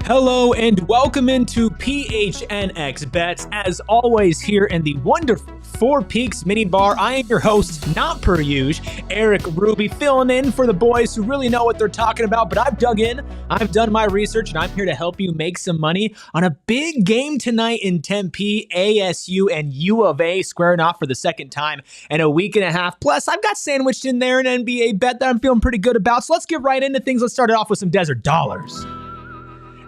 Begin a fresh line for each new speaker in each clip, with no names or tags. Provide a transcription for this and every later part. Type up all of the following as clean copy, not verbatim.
Hello and welcome into PHNX Bets. As always, here in the wonderful Four Peaks Mini Bar, I am your host, not per usual, Erik Ruby, filling in for the boys who really know what they're talking about. But I've dug in, I've done my research, and I'm here to help you make some money on a big game tonight in Tempe. ASU and U of A squaring off for the second time in a week and a half. Plus, I've got sandwiched in there an NBA bet that I'm feeling pretty good about. So let's get right into things. Let's start it off with some desert dollars.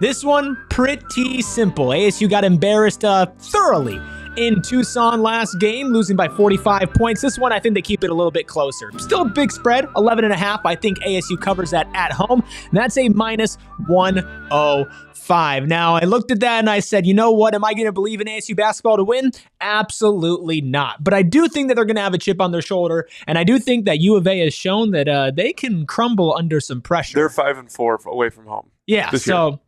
This one, pretty simple. ASU got embarrassed thoroughly in Tucson last game, losing by 45 points. This one, I think they keep it a little bit closer. Still a big spread, 11.5. I think ASU covers that at home. And that's a minus 105. Now, I looked at that and I said, you know what? Am I going to believe in ASU basketball to win? Absolutely not. But I do think that they're going to have a chip on their shoulder. And I do think that U of A has shown that they can crumble under some pressure.
They're 5-4 away from home.
Yeah, so...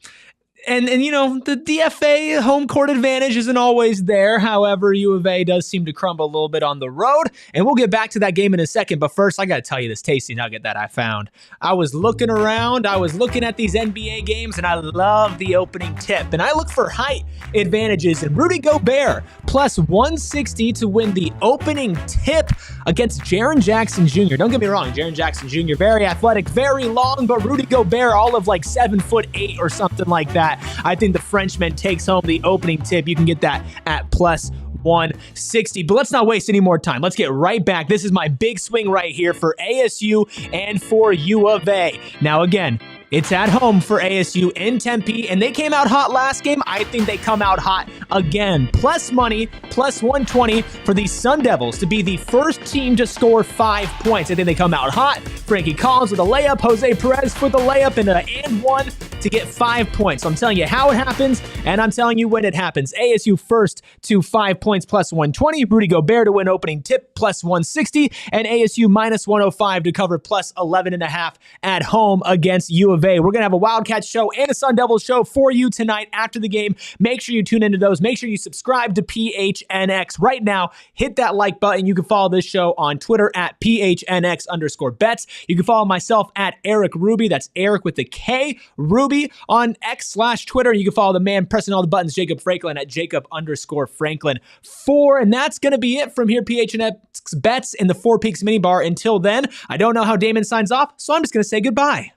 And you know, the DFA home court advantage isn't always there. However, U of A does seem to crumble a little bit on the road. And we'll get back to that game in a second. But first, I got to tell you this tasty nugget that I found. I was looking around. I was looking at these NBA games, and I love the opening tip. And I look for height advantages. And Rudy Gobert, plus 160 to win the opening tip against Jaren Jackson Jr. Don't get me wrong, Jaren Jackson Jr., very athletic, very long. But Rudy Gobert, all of like 7'8" or something like that. I think the Frenchman takes home the opening tip. You can get that at plus 160. But let's not waste any more time. Let's get right back. This is my big swing right here for ASU and for U of A. Now, again, it's at home for ASU in Tempe, and they came out hot last game. I think they come out hot again. Plus money, plus 120 for the Sun Devils to be the first team to score 5 points. I think they come out hot. Frankie Collins with a layup, Jose Perez for the layup, and one to get 5 points. So I'm telling you how it happens, and I'm telling you when it happens. ASU first to 5 points plus 120. Rudy Gobert to win opening tip plus 160, and ASU minus 105 to cover plus 11.5 at home against U of A. We're going to have a Wildcats show and a Sun Devils show for you tonight after the game. Make sure you tune into those. Make sure you subscribe to PHNX right now. Hit that like button. You can follow this show on Twitter at PHNX_bets. You can follow myself at Erik Ruby. That's Erik with the K, Ruby on X/Twitter. You can follow the man pressing all the buttons, Jacob Franklin, at Jacob_Franklin4. And that's going to be it from here, PHNX Bets in the Four Peaks Mini Bar. Until then, I don't know how Damon signs off, so I'm just going to say goodbye.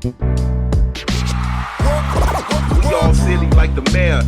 We all silly like the mayor.